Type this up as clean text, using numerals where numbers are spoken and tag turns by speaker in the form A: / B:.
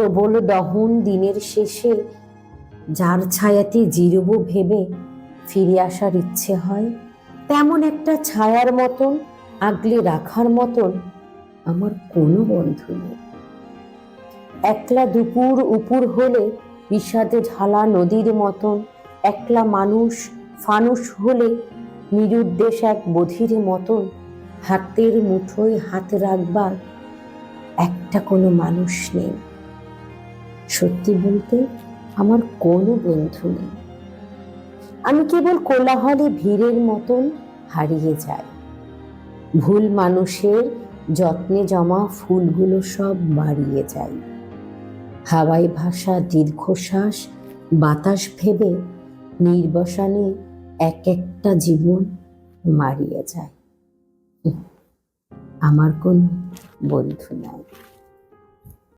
A: প্রবল দহন দিনের শেষে যার ছায়াতে জিরব ভেবে ফিরে আসার ইচ্ছে হয়, তেমন একটা ছায়ার মতন আগলে রাখার মতন আমার কোনো বন্ধু নেই। একলা দুপুর উপুর হলে বিষাদে ঢালা নদীর মতন, একলা মানুষ ফানুষ হলে নিরুদ্দেশ এক বধির মতন হাতের মুঠোয় হাত রাখবার একটা কোনো মানুষ নেই। সত্যি বলতে আমার কোনো বন্ধু নেই। আমি কেবল কোলাহলে ভিড়ের মতন হারিয়ে যাই। ভুল মানুষের যত্নে জমা ফুলগুলো সব মারিয়ে যায়। হাওয়ায় ভাসা দীর্ঘশ্বাস বাতাস ভেবে নির্বসানে এক একটা জীবন মারিয়ে যায়। আমার কোনো বন্ধু নাই।